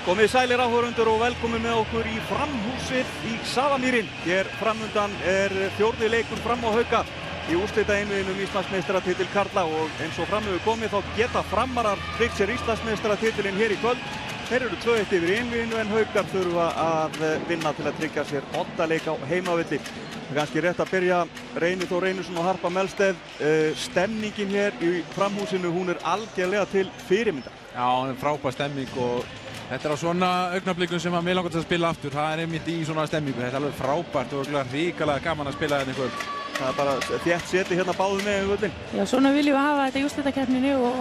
Komið sælir áhorfendur og velkomin með okkur í Framhúsið í Safamýrin. Hér framundan fjórði leikur Fram og Hauka í úrslitaeinvíginu Íslandsmeistaratitil karla og eins og fram hefur komið þá geta Framarar tryggt sér Íslandsmeistaratitilinn hér í kvöld. Þeir eru 2-1 yfir í einvíginu en Haukar þurfa að vinna til að tryggja sér 8 leik á heimavelli. Það er kannski rétt að byrja Reynir Þór Reynisson og Harpa Melsteð. Stemningin hér í Framhúsinu, hún algjörlega til fyrirmyndar. Já, hún frábær stemming og þetta á svona augnablikum sem að mig langar til að spila aftur. Það einmitt í svona stemmingu. Þetta alveg frábært og hrikalega gaman að spila þetta í kvöld. Það bara þétt seti hérna báðum með völlin. Já, svona viljum við hafa þetta í úrslitakeppninni og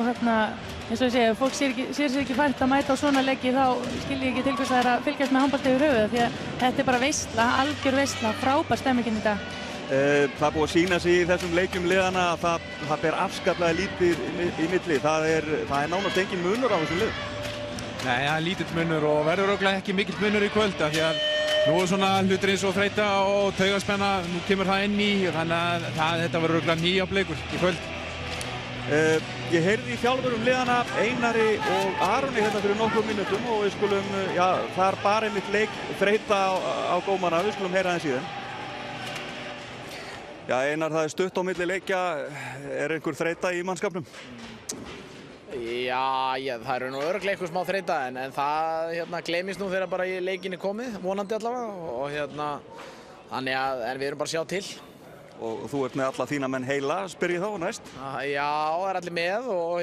eins og ég segi, fólk sér sér ekki fært að mæta á svona leiki, þá skil ég ekki til hvers það að fylgjast með handbolta yfir höfuð því að þetta bara veisla, algjör veisla, frábær stemmingin í dag. Það búið að sýna sig í þessum leikjum liðana að það ber afskaplega lítið í milli. Það er nánast engin munur á þessum liðum. Nei, það er lítill munur og verður örugglega ekki mikill munur í kvöld af því að nú svona hlutir eins og þreyta og taugaspenna, nú kemur það inn í þannig að þetta verður örugglega nýja leikur í kvöld. Ég heyrði í þjálfurum liðana Einari og Aroni hérna fyrir nokkrum mínútum og við skulum, það er bara einmitt leik þreyta á gómana, við skulum heyra aðeins í þeim. Já, Einar, það er stutt á milli leikja, er einhver þreyta í mannskapnum? Já, það eru nú örugglega eitthvað smá þreyta en það gleymist nú þegar bara í leikin er komið, vonandi allavega og þannig að við erum bara að sjá til. Og þú ert með alla þína menn heila, spyr ég þá næst? Já, það er allir með og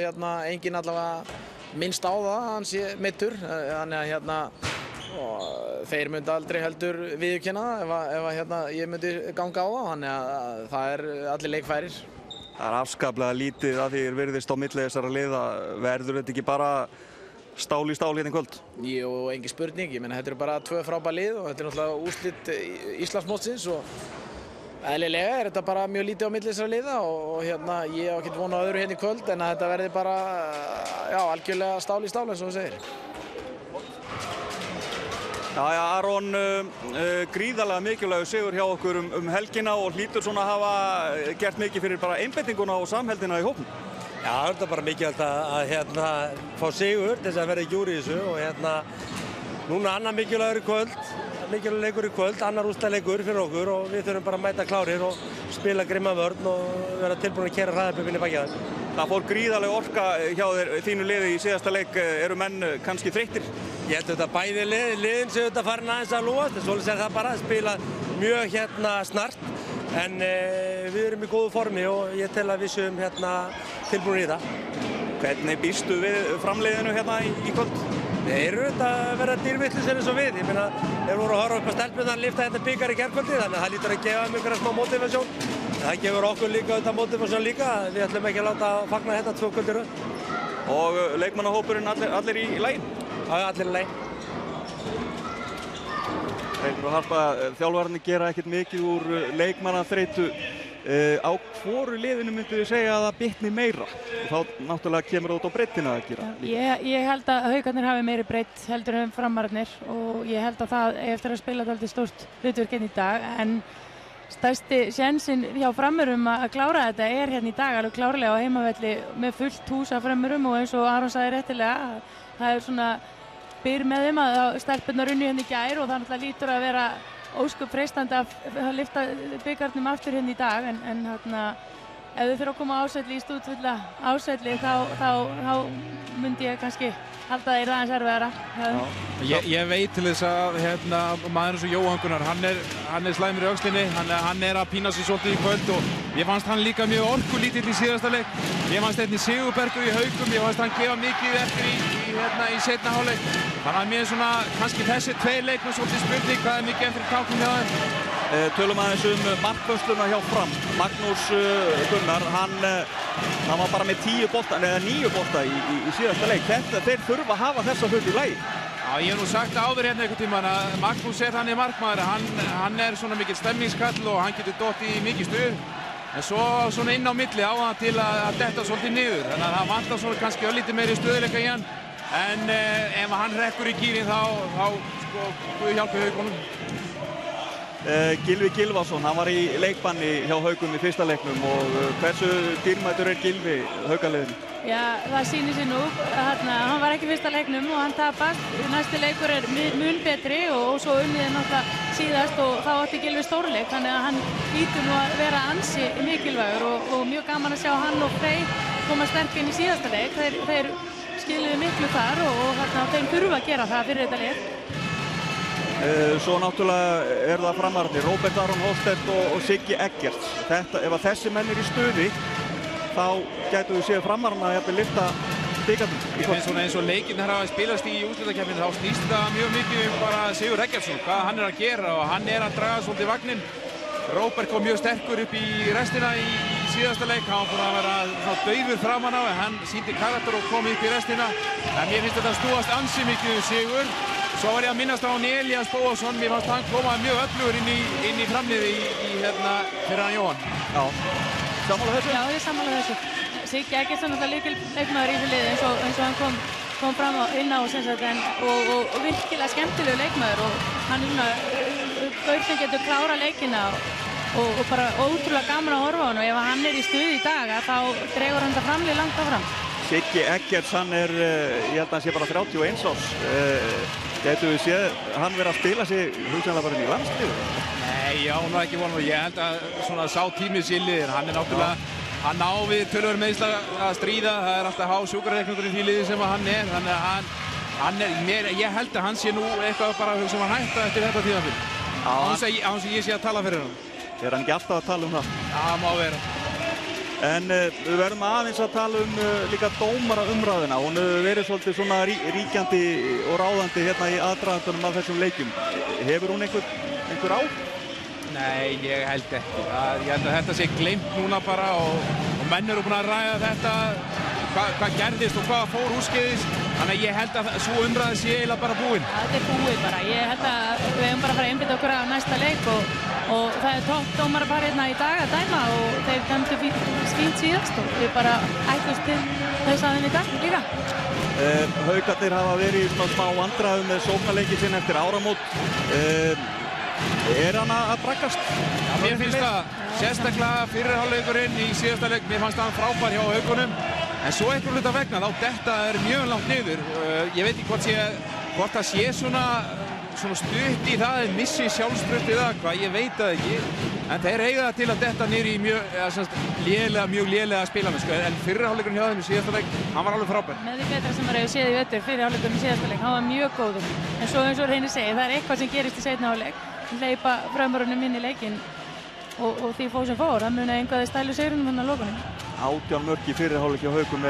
enginn allavega minnst á það, hann sé meiddur, þannig að þeir myndi aldrei heldur viðurkenna ef ég myndi ganga á það, þannig að það er allir leikfærir. Það er afskaplega lítið að því virðist á milli þessara liða. Verður þetta ekki bara stál í stál hérna í kvöld? Jú, engin spurning. Ég meina, þetta eru bara 2 frábær lið og þetta er náttúrulega úrslit Íslandsmótsins og eðlilega er þetta bara mjög lítið á milli þessara liða og ég á ekkert von á öðru hérna í kvöld en að þetta verði bara algjörlega stál í stál eins og þú segir. Já, Aron, gríðarlega mikilvægur sigur hjá okkur helgina og hlýtur svona að hafa gert mikið fyrir bara einbeitinguna og samheldina í hópnum. Já, það er bara mikilvægt að fá sigur til þess að vera ekki úr í þessu og núna annar mikilvægur í kvöld, mikilvægur leikur í kvöld, annar úrslitaleikur fyrir okkur og við þurfum bara að mæta klárir og spila grimma vörn og vera tilbúin að keyra hraðaupið baki það. Það fór gríðarlega orka hjá þínu liði í síðasta leik. Eru menn kannski þreyttir? Ég held að bæði liðin séu farin aðeins að lúast, svoleiðis er það bara að spila mjög snart en við erum í góðu formi og ég tel að við séum tilbúin í það. Hvernig býstu við framleiðinu hérna í kvöld? Þeir eru að vera dýrvillisir eins og við. Ég meina, þeir voru að horfa upp á stelpurnar lyfta þetta bikar í gærkvöldi þannig að það lítur að gefa mjög smá mótivasjón. Það gefur okkur líka mótivasjón líka. Við ætlum ekki að láta fagna þetta 2 kvöldir. Og leikmannahópurinn allir í lagi? Já, allir í lagi. Reynir og Harpa, þjálfararnir gera ekkert mikið úr leikmannaþreytu. Á hvoru liðinu myndu þið segja að það bitni meira? Og þá náttúrulega kemur það út á breiddina að gera. Ég held að Haukarnir hafi meiri breidd heldur en Framararnir og ég held að það eftir að spila dálítið stórt hlutverk hérna í dag en stærsti sénsinn hjá Framarum að klára þetta er hérna í dag alveg klárlega á heimavelli með fullt hús af Framarum og eins og Aron sagði réttilega það er svona byr með þeim að stelpurnar unnu hérna í gær og það náttúrulega lítur að vera ósköp freistandi að lyfta bikarnum aftur hérna í dag en ef þau þurfa að koma ásætli í stútfulla ásætli þá myndi ég kannski halda þeir aðeins erfiðara. Ég veit til þess að maður eins og Jóhann Gunnar, hann er slæmur í öxlinni, hann er að pína sig svolítið í kvöld og ég fannst hann líka mjög orkulítill í síðasta leik. Ég fannst einnig Sigurbergur í Haukum, ég fannst hann gefa mikið eftir í seinna hálfleik. Þannig að mér svona kannski þessi 2 leikmenn svolítið spurning hvað er mikið eftir í táknum hjá þeim. Tölum aðeins markvörsluna hjá Fram. Magnús Gunnar, hann var bara með 9 bolta í síðasta leik. Þeir þurfa að hafa þessa hluti í lagi. Já, ég hef nú sagt áður hérna einhvern tímann að Magnús hann er markmaður, hann er svona mikill stemningskall og hann getur dottið í mikið stuð. En svo svona inn á milli á hann til að detta svolítið niður. Þannig að það vantar svona kannski örlítið meiri stöðuleika í hann. En ef hann rekkur í gírinn þá sko, Guð hjálpi Haukunum. Gylfi Gylfason, hann var í leikbanni hjá Haugum í fyrsta leiknum og hversu dýrmætur Gylfi Haugaliðinu? Já, það sýnir sig nú. Hann var ekki í fyrsta leiknum og hann tapast. Næsti leikur mun betri og svo unnið náttúrulega síðast og þá átti Gylfi stórleik, þannig að hann hlýtur nú að vera ansi mikilvægur og mjög gaman að sjá hann og Freyr koma sterk inn í síðasta leik. Þeir skiluðu miklu þar og þeir þurfa að gera það fyrir þetta lið. Svo náttúrulega það framararnir, Róbert Aron Holstedt og Siggi Eggerts. Ef að þessi menn í stuði, þá gætu við séð framararna að jafnvel lyfta bikarnum. Ég finnst svona eins og leikirnir hafa spilast í úrslitakeppninni, þá snýst það mjög mikið bara Sigur Eggertsson, hvað hann að gera og hann að draga svolítið vagninn. Róbert kom mjög sterkur upp í restina í síðasta leik, hann var búinn að vera daufur framan á, en hann sýndi karakter og kom upp í restina. En mér finnst þetta snúast ansi mikið Sigur. Svo var ég að minnast á Elías Bóasson, mér fannst hann koma mjög öflugur inn í framliði fyrir hann Jóhann. Já, sammála þessu? Já, ég sammála þessu. Siggi Eggertsson er leikmaður í þessu liði eins og hann kom fram inn á og virkilega skemmtilegu leikmaður og hann gaur sem getur klára leikina og bara ótrúlega gaman að horfa á hann og ef hann í stuði í dag þá dregur hann það framlið langt áfram. Siggi Eggerts, hann ég held að hann sé bara 31 árs. Gætu við séð hann vera að spila sig hugsanlega bara inn í landsliðið? Nei, já, nú ekki vonum. Ég held að svona sá tímið síliðir, hann náttúrulega, hann á við tölvöru meiðsla að stríða, það alltaf há sjúkrareikningur í því liði sem hann þannig að ég held að hann sé nú eitthvað bara sem hann hætta eftir þetta tímabil. Án sem ég sé að tala fyrir hann. Hann ekki alltaf að tala það? Já, það má vera. En við verðum aðeins að tala líka dómaraumræðuna. Hún hefur verið svolítið svona ríkjandi og ráðandi hérna í aðdragandunum af þessum leikjum. Hefur hún einhver á? Nei, ég held ekki. Ég held að þetta sé gleymt núna bara og menn eru búin að ræða þetta, hvað gerðist og hvað fór úrskeiðis. Þannig að ég held að svo umræði sé eiginlega bara búinn. Þetta búið bara. Ég held að við höfum bara að fara að einbeita okkur á næsta leik og það toppdómar að fara hérna í dag að dæma og þeir dæmdu fínt síðast og við bara ætlumst til þess aðeins í dag líka. Haukarnir hafa verið í smá vandræðum með sóknarleikinn sinn eftir áramót. Hann að braggast? Já, mér finnst það. Sérstaklega fyrirhálfleikurinn í síðasta leik, mér fannst hann frábær hjá Haukunum. En svo einhver hluta vegna, þá þetta mjög langt niður. Ég veit ekki hvort það sé svona stutt í það, en missi sjálfstraust í það, hvað, ég veit það ekki. En þeir eiga það til að detta niður í mjög lélega spilamennsku. En fyrirhálfleikurinn hjá þeim í síðasta leik, hann var alveg frábær. Með því betra sem maður hefur séð í vetur, fyrirhálfleikurinn í síðasta leik, hann var mjög góður. En svo eins og Reynir segir, það eitthvað sem gerist í seinni hálfleik, hleypa frömmurunum inn í leikinn og því fór sem fór. Það muni einhverði stælu sigrunum hann að lokunum. 18 mörk í fyrirhálfleik hjá Haugum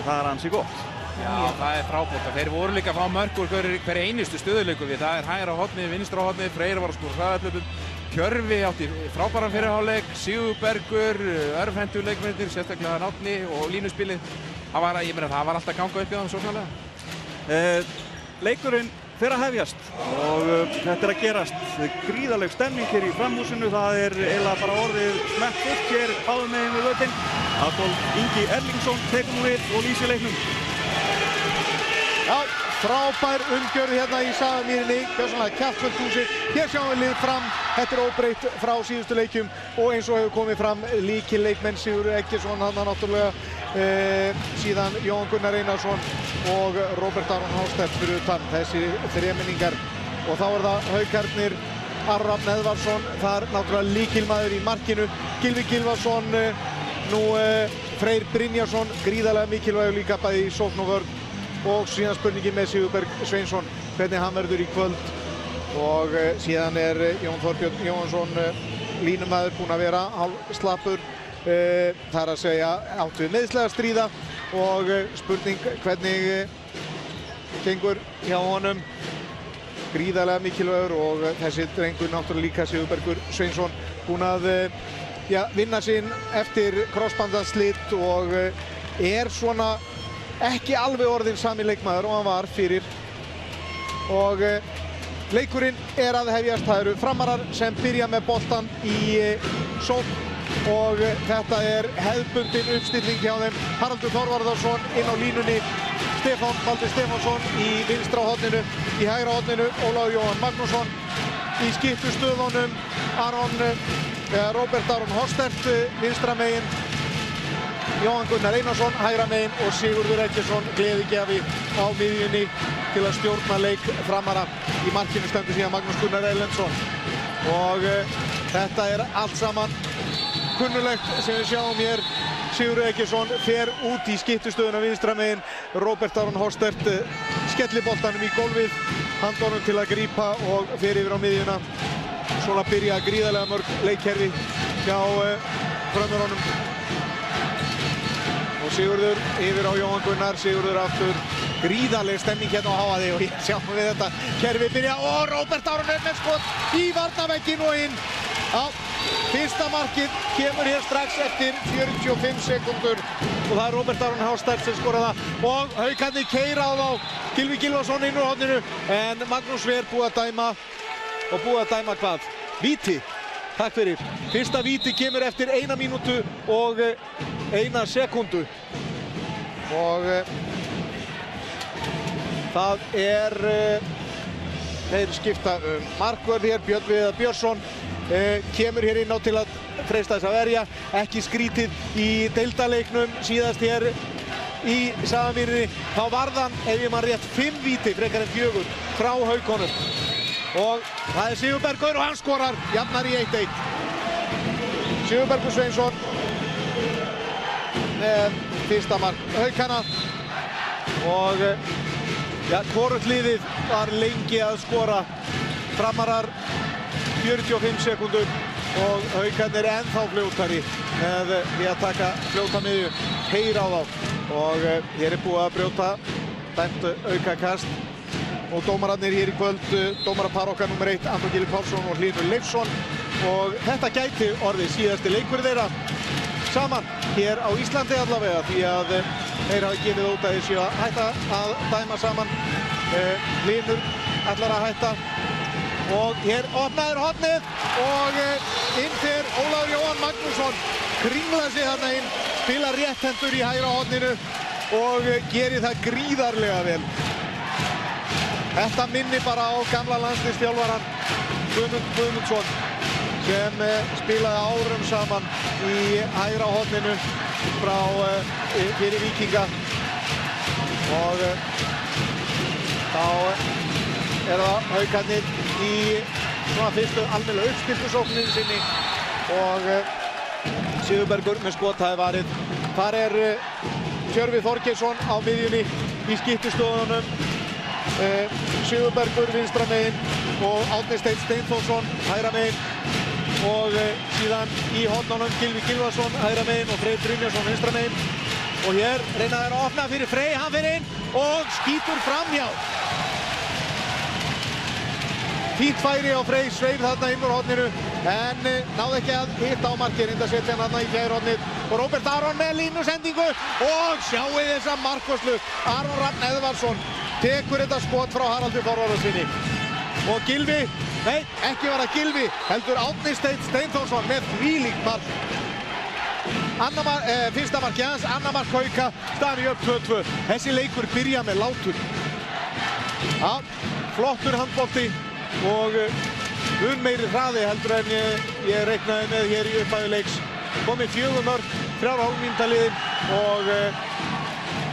það ansi gott. Já, það frábært. Þeir voru líka að fá mörk úr hver einustu stöðuleiku við. Það hægra hornið, vinstra hornið, Freyr var að skora hraðahlaup. Tjörfi átti frábæran fyrirhálfleik, Sigurbergur, örvhentu leikmennir, sérstaklega Árni og línuspilið. Það var alltaf ganga upp í það svoknalega. Leikurinn fer að hefjast og þetta að gerast. Gríðarleg stemning hér í framhúsinu, það eiginlega bara orðið smekkfullt hér báðum megin við völlinn. Adolf Ingi Erlingsson tekur nú við og lýsir leiknum. Já, frábær umgjörð hérna í Safamýrinni, gjörsamlega kjaftfullt húsið. Hér sjáum við lið fram, þetta óbreytt frá síðustu leikjum og eins og hefur komið fram lykilleikmenn Sigur Eggertsson, hann náttúrulega síðan Jón Gunnar Einarsson og Róbert Aron Holstedt fyrir utan þessi þremenningar og þá það Haukarnir, Arrafn Eðvarsson, þar náttúrulega lykilmaður í markinu, Gylfi Gylfason, nú Freyr Brynjarsson, gríðarlega mikilvægur líka bæði í sókn og vörn og síðan spurningin með Sigurberg Sveinsson, hvernig hann verður í kvöld og síðan Jón Þorbjörn Jóhannsson, línumaður, búinn að vera hálfslappur. Það að segja átt við meiðslega að stríða og spurning hvernig gengur hjá honum, gríðarlega mikilvægur og þessi drengur náttúrulega líka Sigurbergur Sveinsson búinn að vinna sinn eftir krossbandaslit og svona ekki alveg orðinn sami leikmaður og hann var fyrir og leikurinn að hefjast. Það eru Framarar sem byrja með boltan í sókn og þetta hefðbundin uppstilling hjá þeim. Haraldur Þorvarðarsson inn á línunni, Stefán Baldur Stefánsson í vinstra horninu, í hægra horninu Ólafur Jóhann Magnússon, í skiptustöðunum Róbert Aron Hostert vinstra megin, Jóhann Gunnar Einarsson hægra megin og Sigurður Eggertsson gleðigjafi á miðjunni til að stjórna leik Framara. Í markinu stendur síðan Magnús Gunnar Erlendsson og þetta allt saman kunnulegt sem við sjáum hér. Sigurður Eggertsson fer út í skiptustöðuna vinstra megin, Róbert Aron Hostert skellir boltanum í gólfið, handónum til að grípa og fer yfir á miðjuna. Svona byrja gríðarlega mörg leikkerfi hjá frömmurunum. Og Sigurður yfir á Jóhann Gunnar, Sigurður aftur, gríðarleg stemning hérna á Háaði og hér sjáum við þetta kerfi byrja og Róbert Aron með skot í varnarvegginn og inn. Já, fyrsta markið kemur hér strax eftir 45 sekúndur og það Róbert Aron Hostert sem skorar það og Haukarnir keyra á þá. Gylfi Gylfason inn úr horninu en Magnús Ver búið að dæma hvað? Víti. Takk fyrir. Fyrsta víti kemur eftir 1 mínútu og 1 sekúndu og það þeir skipta markvörð hér. Björn Viðar Björnsson kemur hér inn á til að freista þess að verja. Ekki skrítið í deildarleiknum síðast hér í Safamýrinni. Þá varðan, ef ég man rétt, 5 víti frekar en 4 frá Haukunum. Og það Sigurbergur og hann skorar, jafnar í 1-1. Sigurbergur Sveinsson með fyrsta mark Haukana og hvorugt liðið var lengi að skora. Framarar 45 sekúndur og Haukarnir ennþá fljótari með því að taka fljóta miðju, heyra á þá og hér búið að brjóta dæmt aukakast og dómararnir hér í kvöld, dómarapar okkar nr. 1 Andri Gylfi Pálsson og Hlynur Leifsson og þetta gæti orðið síðasti leikur þeirra saman hér á Íslandi allavega því að þeir hafa gefið út að þeir séu að hætta að dæma saman. Hlynur ætlar að hætta og hér opnaður hornið og inn fer Ólafur Jóhann Magnússon, kringlaði sig þarna inn, spilar rétthendur í hægra horninu og gerir það gríðarlega vel. Þetta minnir bara á gamla landsliðsþjálfarann Guðmund Guðmundsson sem spilaði árum saman í hægra horninu fyrir Víkinga og þá það Haukarnir í svona fyrstu almennilega uppstilltusókninni sinni og Sigurbergur með skot hafi varið. Þar Tjörfi Þorgeirsson á miðjunni í skiptustöðunum, Sigurbergur vinstra megin og Árni Steinn Steinþórsson hægra megin og síðan í hornunum Gylfi Gylfason hægra megin og Freyr Brynjarsson vinstra megin og hér reyna þeir að opna fyrir Frey, hann fyrir inn og skýtur framhjá. Fínt færi á Frey, sveif þarna inn úr horninu en náði ekki að hitta á markið, reynda að setja hann þarna í fjær hornið og Róbert Aron með línusendingu og sjáu þessa markvarslu. Aron Rafn Eðvarðsson tekur þetta skot frá Haraldi Þorvarðarsyni og Gylfi, nei ekki var það Gylfi, heldur Árni Steinn Steinþórsson með þvílíkt mark. Fyrsta markið hans, annað mark Hauka, staðan í upp 2-2. Þessi leikur byrja með látum. Já, flottur handbolti og mun meiri hraði heldur en ég reiknaði með hér í upphafi leiks. Komið 4 mörk, 3,5 mínúta liðin og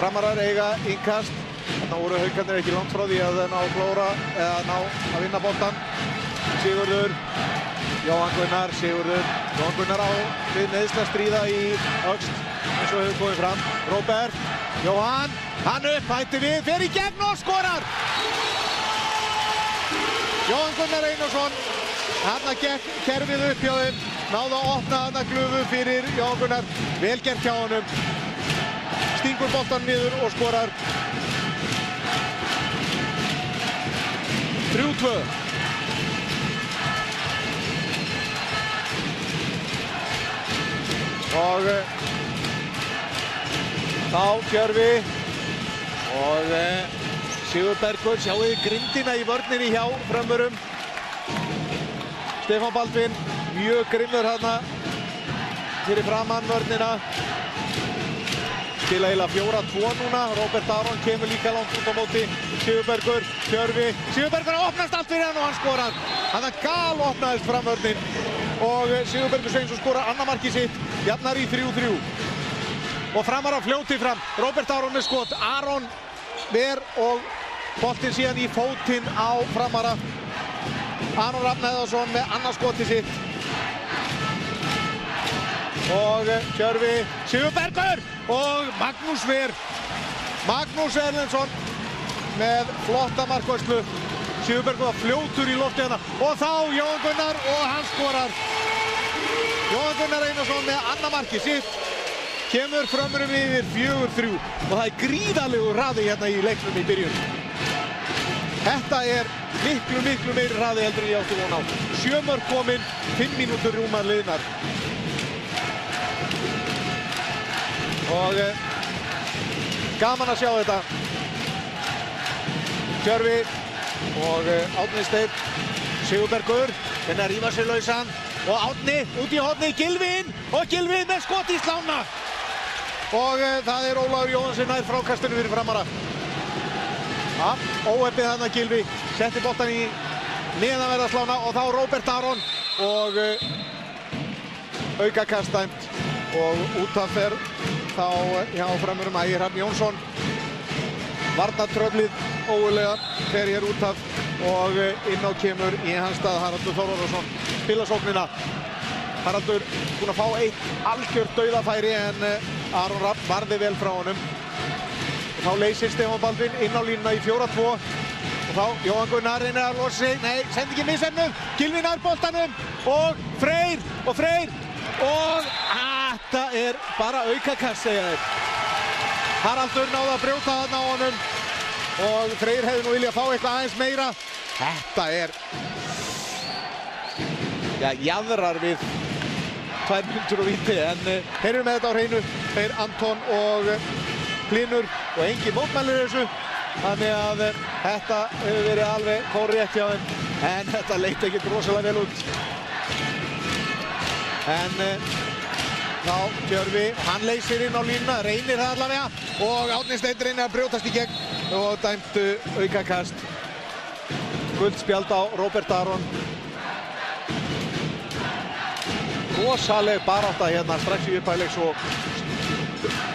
Framarar eiga innkast. Þarna voru Haukarnir ekki langt frá því að ná klóra eða ná að vinna boltann. Sigurður, Jóhann Gunnar, Jóhann Gunnar á við meiðsla stríða í öxl eins og hefur komið fram. Róbert, Jóhann, hann upp, hætti við, fer í gegn og skorar! Jóhann Gunnar Einarsson, hann gekk kerfið upp hjá þeim, náði að opna hann að glufu fyrir Jóhann Gunnar, vel gert hjá honum, stingur boltan niður og skorar. 3-2. Og þá Tjörfi og Sigurbergur, sjáu þið grindina í vörninni hjá frömmurum. Stefán Baldvin, mjög grimmur þarna fyrir framann vörnina. Spila eiginlega 4-2 núna, Róbert Aron kemur líka langt út á móti. Sigurbergur, Tjörfi, Sigurbergur opnast allt fyrir hann og hann skorar. Þannig að galopnaðist framvörnin og Sigurbergur Sveinsson skorar annað markið sitt, jafnar í 3-3. Og Framarar fljóti fram, Róbert Aron með skot, Aron ver og boltinn síðan í fótinn á Framara. Aron Rafn Eðarsson með annað skotið sitt. Og Tjörvi Sigurbergur og Magnús Ver. Magnús Erlendsson með flotta markvarslu. Sigurbergur var fljótur í lofti hérna og þá Jóhann Gunnar og hann skorar. Jóhann Gunnar Einarsson með annað markið sitt. Kemur Frömmurum yfir 4-3 og það er gríðarlegur hraði hérna í leiknum í byrjun. Þetta er miklu meiri hraði heldur en ég átti von á. 7 mörk komin, 5 mínútur rúmar liðnar. Og gaman að sjá þetta. Tjörvi og Árni Steinn, Sigurbergur, hérna rífa sér lausan og Árni út í horni, Gylfi og Gylfi með skot í slána. Og það er Ólafur Jóhannsson nær frákastinu fyrir Framara. Ja, óheppið þarna Gylfi, setti boltan í neðanverða slána og þá Róbert Aron og aukakast dæmt og út af fer þá hjá Frömmurum Ægir Hrafn Jónsson. Varnartröllið ógulega fer hér út af og inn á kemur í hans stað Haraldur Þórðarson. Spila sóknina. Haraldur búinn að fá eitt algjört dauðafæri en Aron Rafn varði vel frá honum. Og þá leysir Stefán Baldvin inn á línuna í 4-2 og þá Jóhann Gunnar reynir að losa sig. Nei, sendi ekki misefnum. Gylfi nær boltanum og Freyr og þetta er bara aukakast segja þeir. Haraldur náði að brjóta þarna á honum og Freyr hefði nú viljað fá eitthvað aðeins meira. Þetta er jaðrar við 2 mínútur og víti en þeir eru með þetta á hreinu. Þeir Anton og Hlynur og engin mótmælir þessu. Þannig að þetta hefur verið alveg korrétt hjá þeim en þetta leit ekki rosalega vel út. En þá Tjörvi, hann leysir inn á línuna, reynir það allavega og Árni Steinn reynir að brjótast í gegn og dæmdu aukakast. Guldspjald á Róbert Aron. Rosaleg barátta hérna strax í upphæð leiks og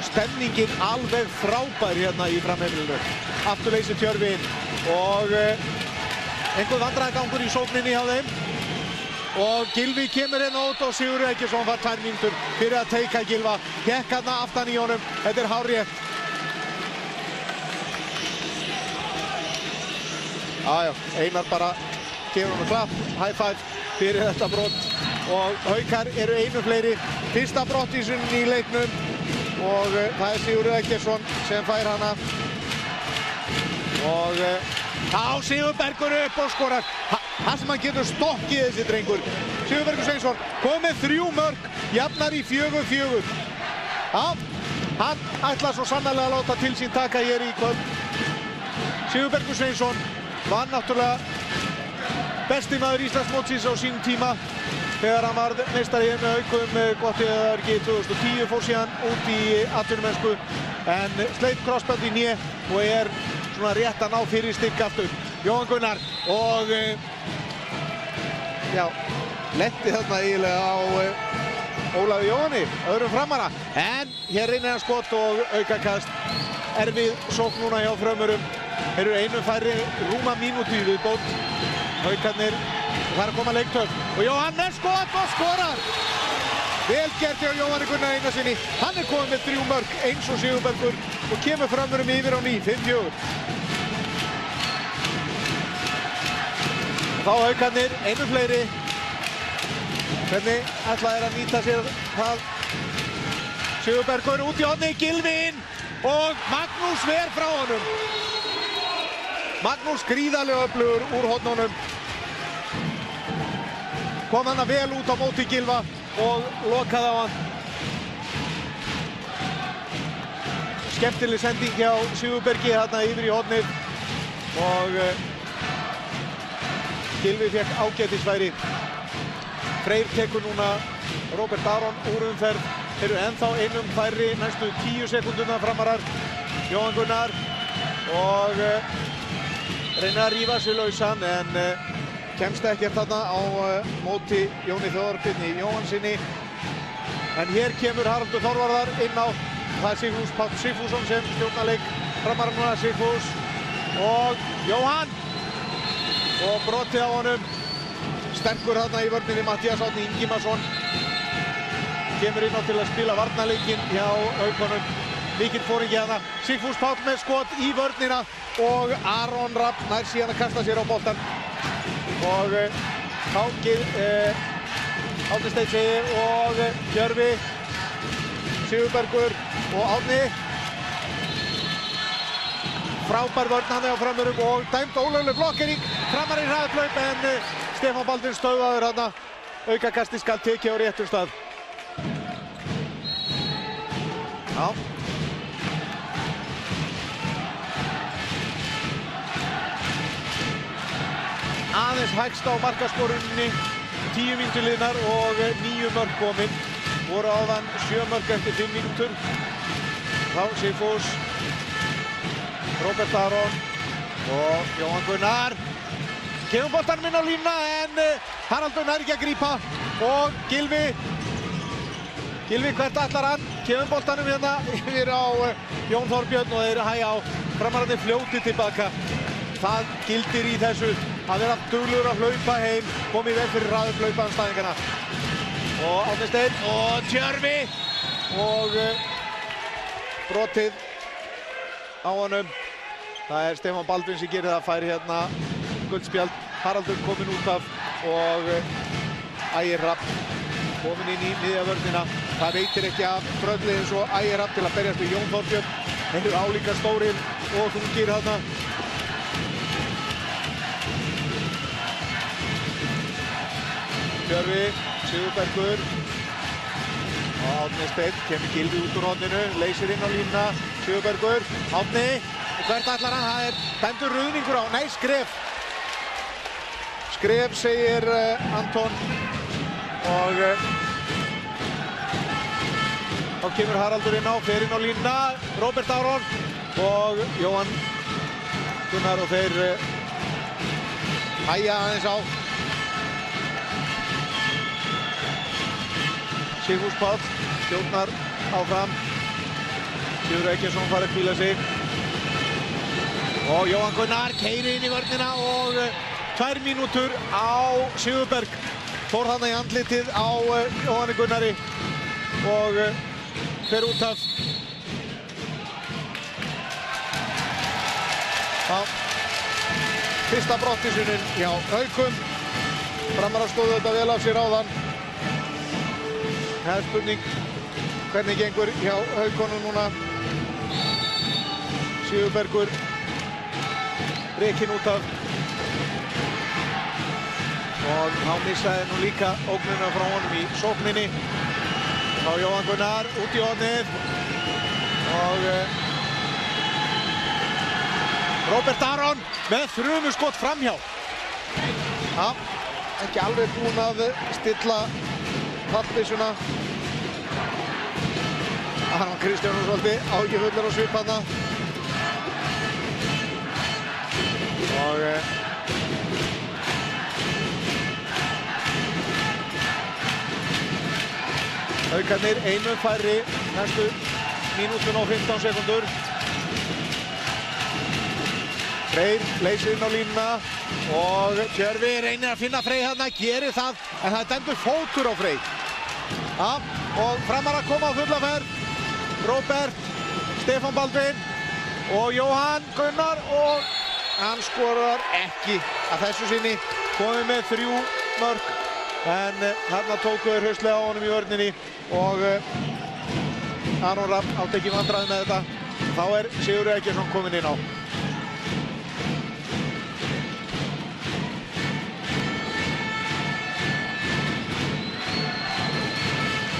stemningin alveg frábær hérna í framheimilinu. Aftur leysir Tjörvi inn og einhver vandræðagangur í sókninni hjá þeim. Og Gylfi kemur hérna út og Sigurður Eggertsson var 2 mínútur fyrir að teika Gylfa. Gekk hérna aftan í honum, þetta er hárrétt. Einar bara gefur honum klapp, high five fyrir þetta brott. Og Haukar eru einu fleiri. Fyrsta brottvísunin í leiknum og það er Sigurður Eggertsson sem fær hana. Og þá Sigurbergur upp og skorar. Það sem hann getur stokkið þessi drengur. Sigurbergur Sveinsson kom með 3 mörk, jafnar í 4-4. Já, hann ætlar svo sannarlega að láta til sín taka hér í kvöld. Sigurbergur Sveinsson var náttúrulega besti maður Íslandsmótsins á sínum tíma þegar hann var meistari hér með Haukum, gott ef það er ekki 2010, fór síðan út í atvinnumennsku en sleit krossband í hné og er svona rétt að ná fyrir styrk aftur. Jóhann Gunnar og lendi þarna eiginlega á Ólafi Jóhanni, öðrum Framara. En hér reynir hann skot og aukakast. Erfið sókn núna hjá Frömmurum. Þeir eru einu færri rúma mínútu í viðbót. Haukarnir fara að koma leiktöf. Og Jóhann með skot og skorar! Vel gert hjá Jóhanni Gunnar Einarsinni. Hann er komið með 3 mörk eins og Sigurbergur og kemur Frömmurum yfir á ný, 5-4. Þá Haukarnir, einu fleiri. Hvernig ætla þeir að nýta sér það? Sigurbergur út í horni, Gylfi inn og Magnús ver frá honum. Magnús gríðarlega öflugur úr hornunum. Kom hann vel út á móti Gylfa og lokaði á hann. Skemmtileg sending hjá Sigurbergi þarna yfir í hornið og Gylfi fekk ágætisfæri. Freyr tekur núna Róbert Aron úr umferð. Þeir eru ennþá einum færri næstu 10 sekúndurna Framarar. Jóhann Gunnar og reynir að rífa sig lausan en kemst ekkert þarna á móti Jóni Þjóðarbirni Jóhannsinni. En hér kemur Haraldur Þorvarðar inn á. Það er Sigfús Páll Sigfússon sem stjórnar leik Framara núna. Sigfús og Jóhann. Og brotið á honum. Sterkur þarna í vörninni Matthías Árni Ingimarsson. Kemur inn á til að spila varnarleikinn hjá Haukunum. Mikill fóringi þarna. Sigfús Páll með skot í vörnina og Aron Rafn nær síðan að kasta sér á boltan. Og Árni Steinn segir og Hjörvi, Sigurbergur og Árni. Frábær vörn hann á Frömmurum og dæmt ólögleg blokkering. Framar í hraðhlaup en Stefán Baldvin stöðvaður þarna. Aukakasti skal tekið á réttum stað. Já. Aðeins hægst á markaskorunni, 10 mínútur liðnar og 9 mörk komin. Voru áðan 7 mörk eftir 5 mínútur. Þá Sigfús, Róbert Aron og Jóhann Gunnar. Kemur boltanum inn á línuna en Haraldur nær ekki að grípa. Og Gylfi hvert ætlar hann? Kemur boltanum hérna yfir á Jón Þorbjörn og þeir hægja á. Framararnir fljóti tilbaka. Það gildir í þessu að vera duglegur að hlaupa heim, komið vel fyrir hraðum hlaupaðanstæðingarna. Og Árni Steinn og Tjörfi og brotið á honum. Það er Stefán Baldvin sem gerir það, fær hérna guldspjald. Haraldur kominn út af og Ægir Rafn kominn inn í miðja vörnina. Það veitir ekki af Frölli eins og Ægir Rafn til að berjast við Jón Þorbjörn. Þeir eru álíka stórir og þungir þarna. Hjörvi, Sigurbergur og Árni Steinn, kemur Gylfi út úr horninu, leysir inn á línuna, Sigurbergur, Árni og hvert ætlar hann? Það er dæmdur ruðningur á, nei, skref. Skref segir Anton og þá kemur Haraldur inn á, fer inn á línuna, Róbert Aron og Jóhann Gunnar og þeir hægja aðeins á. Sigfús Páll stjórnar áfram. Sigurður Eggjesson farið að hvíla sig. Og Jóhann Gunnar keyrir inn í vörnina og 2 mínútur á Sigurberg. Fór þarna í andlitið á Jóhanni Gunnari og fer út af. Já, fyrsta brottvísunin hjá Haukum. Framarar stóðu þetta vel af sér áðan. Það er spurning hvernig gengur hjá Haukunum núna. Sigurbergur rekinn út af. Og þá missaði nú líka ógnina frá honum í sókninni. Þá Jóhann Gunnar út í hornið. Og Róbert Aron með þrumuskot framhjá. Já, ekki alveg búinn að stilla fallbyssuna. Aron Kristjánsson svolítið áhyggjufullur á svip þarna. Og Haukarnir einu færri næstu mínútun og 15 sekundur. Freyr leysir inn á línuna og Tjörfi reynir að finna Freyr þarna, gerir það, en það er dæmdur fótur á Freyr. Ja, og Framar að koma á fulla ferð. Róbert, Stefán Baldvin og Jóhann Gunnar og hann skorar ekki að þessu sinni. Komið með 3 mörk en þarna tóku þeir hauslega á honum í vörninni og Aron Rafn átti ekki vandræði með þetta. Þá er Sigurður Eggjesson kominn inn á.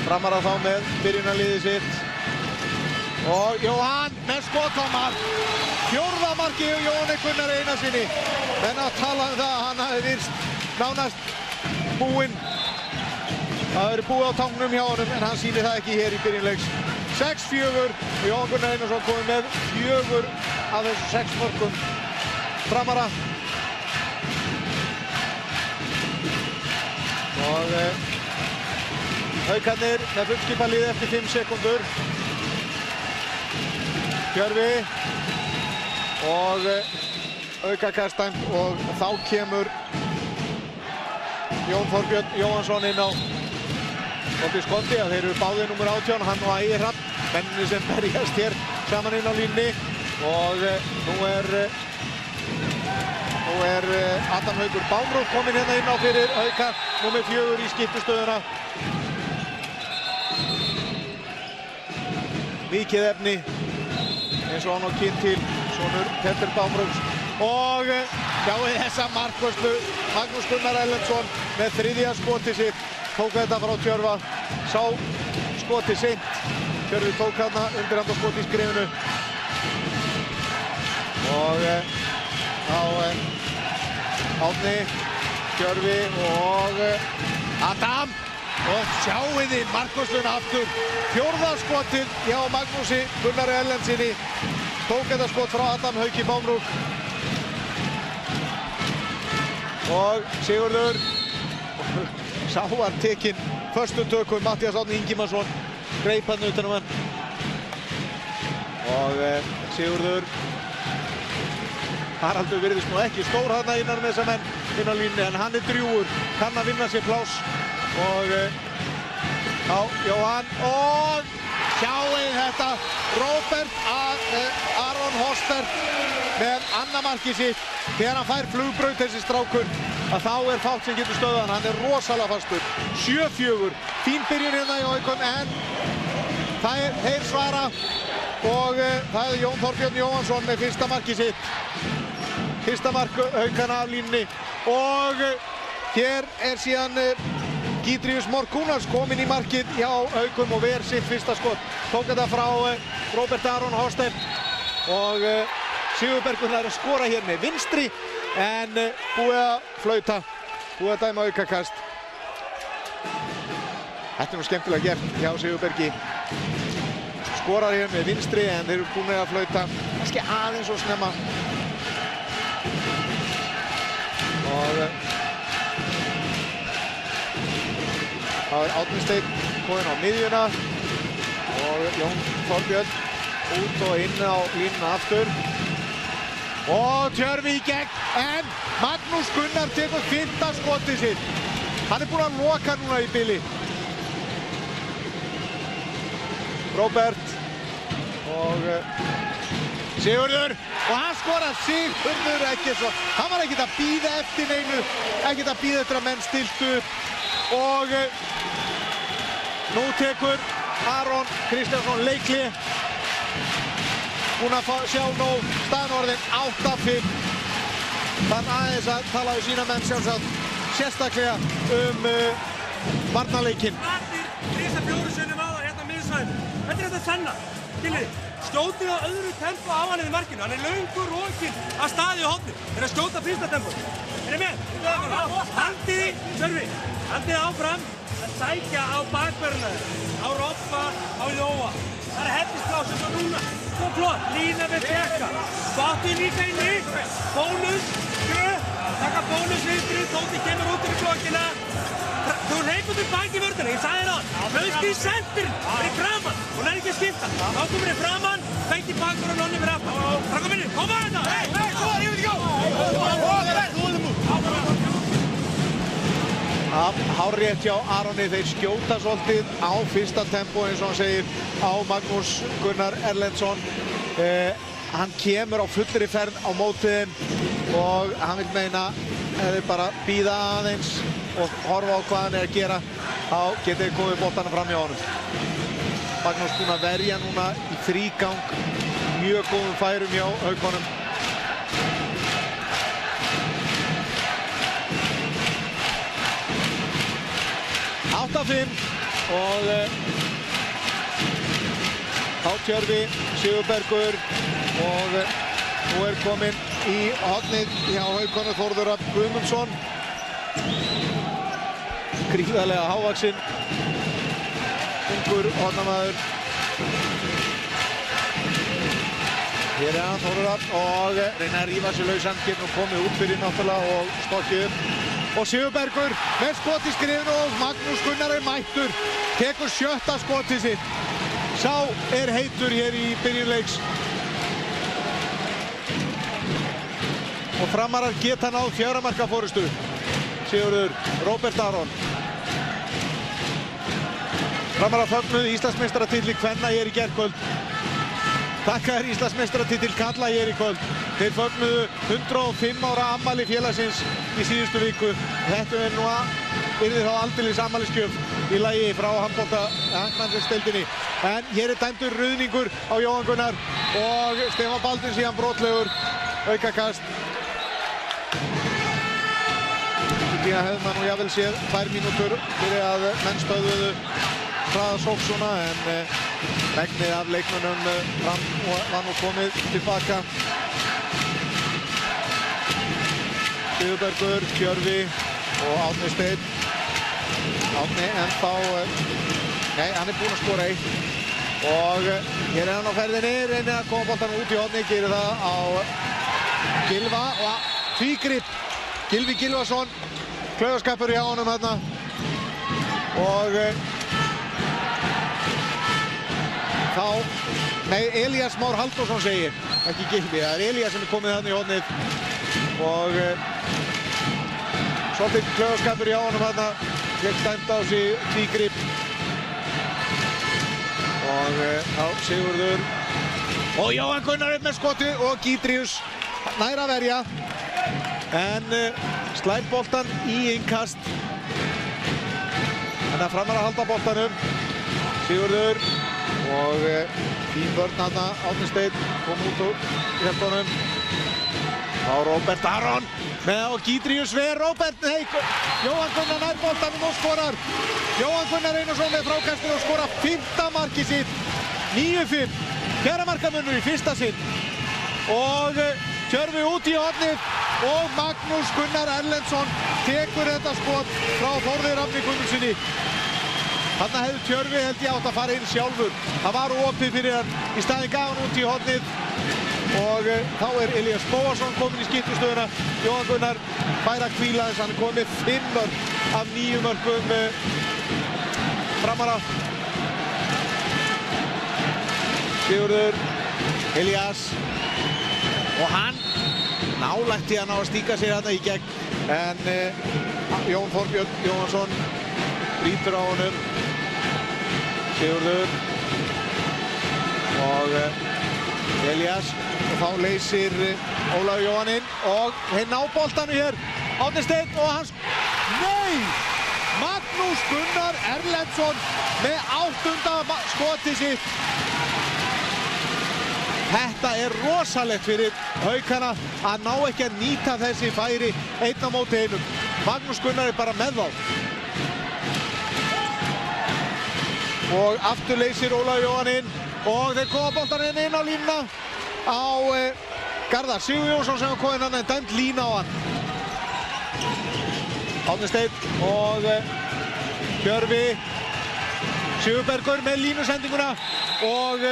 Framarar þá með byrjunarliðið sitt. Og Jóhann með skothamar. 4. marki hjá Jóhanni Gunnari Einarssyni. En að tala um það að hann hafi virst nánast búinn. Það hefur búið á tangnum hjá honum en hann sýnir það ekki hér í byrjunleiks. 6-4 og Jóhann Gunnar Einarsson komið með 4 af þessu 6 mörkum Framara. og Haukarnir með fullskipalið eftir 5 sekúndur. Tjörfi og aukakast dæmt og þá kemur Jón Þorbjörn Jóhannsson inn á skotti að þeir eru báðir númer 18, hann og Ægir Hrafn, mennirnir sem berjast hér saman inn á línni og nú er Adam Haukur Bámrúk kominn hérna inn á fyrir Hauka, númer 4 í skiptustöðuna. Mikið efni eins og hann á kyn til sonur Petter Bámrúks og sjáu þessa markvörslu Magnús Gunnar Erlendsson með 3. skotið sitt, tók þetta frá Tjörfa, sá skotið seint, Tjörfi tók hérna undirhandarskot í skrifinu og á Árni, Tjörfi og Adam og sjáu þið markvörsluna aftur, 4. skotið hjá Magnúsi Gunnar Erlendsinni, tók þetta skot frá Adam Hauki Bámrúk og Sigurður sá var tekinn föstum tökum, Matthías Árni Ingimarsson greip hann utan hann og Sigurður Haraldur virðist nú ekki stór þarna innan með þessa menn inn á línni en hann er drjúgur, kann að vinna sér pláss og já, Jóhann og sjáu þetta Róbert Aron Hostert með annað markið sitt þegar hann fær flugbraut þessi strákur að þá er fátt sem getur stöðað hann er rosalega fastur 7-4, fín byrjun hérna í Haukum en þeir svara og það er Jón Þorbjörn Jóhannsson með fyrsta markið sitt, fyrsta mark Haukana af línni og hér er síðan Gídríus Morkúnas kominn í markið hjá Haukum og ver sitt fyrsta skot, tók þetta frá Róbert Aron Hostert og Sigurbergur er að skora hér með vinstri en búið að flauta, búið að dæma aukakast. Þetta er nú skemmtilega gert hjá Sigurbergi. Skorar hér með vinstri en þeir eru búin að flauta, kannski aðeins og snemma. Og það er Árni Steinn kominn á miðjuna og Jón Þorbjörn út og inn á línuna aftur. Og Tjörfi í gegn, en Magnús Gunnar tekur 5. skotið sitt. Hann er búinn að loka núna í bili. Róbert og Sigurður og hann skorar Sigurður Eggertsson. Hann var ekkert að bíða eftir neinu, ekkert að bíða eftir að menn stiltu upp og nú tekur Aron Kristjánsson leikli. Búinn að sjá nóg, staðan orðin 8-5. Þann aðeins að tala við sína menn sjálfsagt sérstaklega varnarleikinn. Rísa 4 sinnum á það hérna á miðsvæðinu. Þetta er þetta sanna, skiljiði. Skjótið á öðru tempo á hann í markinu. Hann er löngur rokinn að staði í hornið. Þeir að skjóta fyrsta tempo. Er þið með? Handið, Tjörfi, handið áfram að sækja á bakverðina þeirra. Á Robba, á Jóa. Það er hellispláss eins og núna. Svo flott, lína við Bjekka. Báttið líka inni. Bónus, gröð. Taka bónus vinstri, Tóti kemur út fyrir blokkina. Þú hleypur til baki í vörðina, ég sagði það. Hlaustu í sendirinn, fyrir framann. Hún er ekki að skipta. Þá komur þið framann, fengt í bakverð og nonni fyrir aftan. Strákar mínir, koma hérna! Hey, come on, here we go! Hárrétt hjá Aroni, þeir skjóta svolítið á fyrsta tempo eins og hann segir á Magnús Gunnar Erlendsson. Hann kemur á fullri ferð á mótið og hann vil meina ef þeir bara bíða aðeins og horfa á hvað hann er að gera þá geta þeir komið boltanum fram hjá honum. Magnús búinn að verja núna í þrígang, mjög góðum færum hjá Haukunum. og þá Tjörfi, Sigurbergur og nú er kominn í hornið hjá Haukunum Þórður Rafn Guðmundsson. Gríðarlega hávaxinn, ungur hornamaður. Hér er hann Þórður Rafn og reyna að rífa sig lausan, getur nú komið út fyrir náttúrulega og stokkið upp. og Sigurbergur með skot í skrifinu og Magnús Gunnar mættur, tekur 7. skotið sitt. Sá heitur hér í byrjun leiks. Og Framarar geta náð 4 marka forystu. Sigurður Róbert Aron. Framarar fögnuðu Íslandsmeistaratitil kvenna hér í gærkvöld. Þakkaður Íslandsmeistaratitil karla hér í kvöld. Þeir fögnuðu 105 ára afmæli félagsins í síðustu viku. Þetta yrði þá aldeilis afmælisgjöf í lagi frá handboltadeildinni. En hér dæmdur ruðningur á Jóhann Gunnar og Stefán Baldvin síðan brotlegur. Aukakast. Því hefði maður nú jafnvel séð 2 mínútur fyrir að menn stöðuðu hraða sókn en megnið af leikmönnum var nú komið tilbaka. Sigurbergur, Tjörvi og Árni Steinn. Árni ennþá, nei, hann búinn að skora 1. Og hér hann á ferðinni, reynir að koma boltanum út í horni, gerir það á Gylfa og tvígrip. Gylfi Gylfason, klaufaskapur hjá honum hérna. Og þá, nei, Elías Már Halldórsson segir, ekki Gylfi, það Elías sem komið þarna í hornið og svolítið klaufaskapur hjá honum þarna, fékk dæmt á sig tvígrip og Sigurður og Jóhann Gunnar upp með skoti og Gídrius nær að verja en slær boltan í innkast en það Framar að halda boltanum. Sigurður og fín vörn þarna, Árni Steinn kom út úr hjálpunum á Róbert Aron með á Gídrius við Róbert, nei, Jóhann Gunnar nær boltanum og skorar. Jóhann Gunnar Einarsson með frákastinu og skora 5. markið sitt, 9-5, 4 markamunur í fyrsta sinn og Tjörvi út í hornið og Magnús Gunnar Erlendsson tekur þetta skot frá Þórði Rafni Guðmundsssyni. Þarna hefði Tjörvi held ég átt að fara inn sjálfur. Það var opið fyrir hann, í staðinn gaf hann út í hornið og þá Elías Bóasson kominn í skiptustöðuna. Jóhann Gunnar fær að hvíla þess, hann kom með 5 mörk af 9 mörkum Framara. Sigurður, Elías og hann nálægt í að ná að stíka sig þarna í gegn en Jón Þorbjörn Jóhannsson brýtur á honum. Sigurður og Elías og þá leysir Ólafur Jóhann inn og þeir ná boltanum hér. Árni Steinn og hans, nei! Magnús Gunnar Erlendsson með 8. skotið sitt. Þetta rosalegt fyrir Haukana að ná ekki að nýta þessi færi einn á móti einum. Magnús Gunnar bara með þá. Og aftur leysir Ólafur Jóhann inn og þeir koma boltanum inn á línuna á Garðar Sigurjónsson sem var kominn hann en dæmt lína á hann. Árni Steinn og Tjörvi. Sigurbergur með línusendinguna og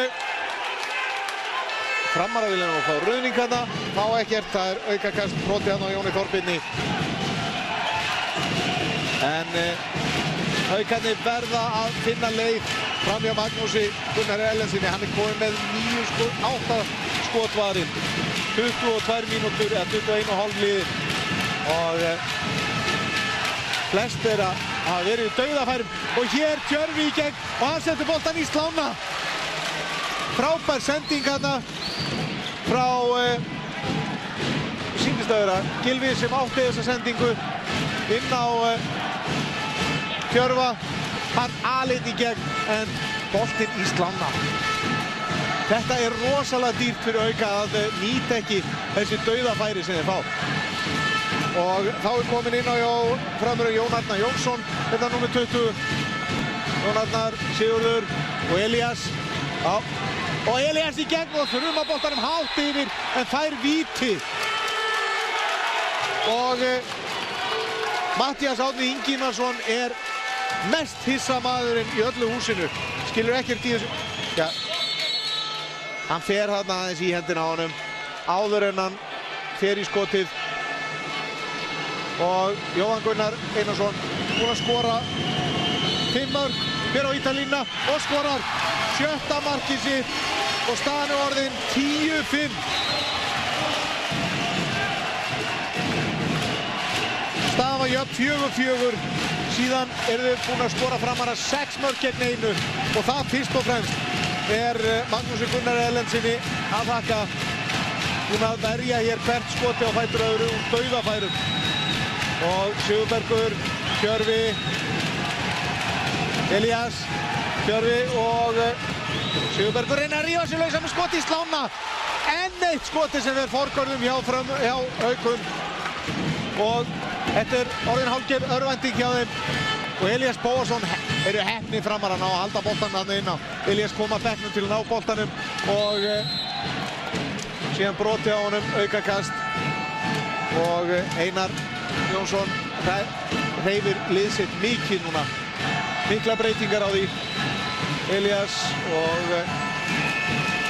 Framara vilja nú fá ruðning hérna, fá ekkert, það aukakast brotið hann á Jóni Þorbirni. En Haukarnir verða að finna leið fram hjá Magnúsi Gunnar Erlendsssyni. Hann kominn með 8 skotvarinn, 22 mínútur eða 21,5 liðin og flest þeirra hafa verið í dauðafærum og hér Tjörvi í gegn og hann setur boltann í slána. Frábær sending hérna frá sýndistöðura Gylfi sem átti þessa sendingu inn á Tjörva. Hann alinn í gegn en boltinn í slána. Þetta rosalega dýrt fyrir Hauka að nýta ekki þessi dauðafæri sem þeir fá. Og þá kominn inn á framherji Jón Arnar Jónsson, þetta númer 20. Jón Arnar, Sigurður og Elías. Já. Og Elías í gegn og þrjuma boltanum hátt yfir en fær víti. Og Matthías Árni Ingimarsson mest hissa maðurinn í öllu húsinu. Skilur ekkert í þessu. Já. Hann fer þarna aðeins í hendina á honum áður en hann fer í skotið. og Jóhann Gunnar Einarsson búinn að skora 5 mörk, fer á Ítalína og skorar 7. markið sitt og staðan er orðin 10-5. Staðan var jöfn 4-4, síðan eru þau búin að skora framara 6 mörk gegn 1 og það fyrst og fremst er Magnúsi Gunnar Erlendsinni að þakka, búinn að verja hér hvert skoti á fætur öðru úr dauðafærum. Og Sigurbergur, Tjörvi, Elías, Tjörvi og Sigurbergur reyna að rífa sig lausa með skoti í slána. Enn eitt skoti sem er forgörðum hjá Haukum og þetta er orðin hálfgerð örvænting hjá þeim og Elías Bóasson eru heppni framar að ná að halda boltanum þarna inn á. Elías kom að bekknum til að ná boltanum og síðan broti á honum, aukakast og Einar Jónsson hreyfir lið sitt mikið núna. Mikla breytingar á því. Elías og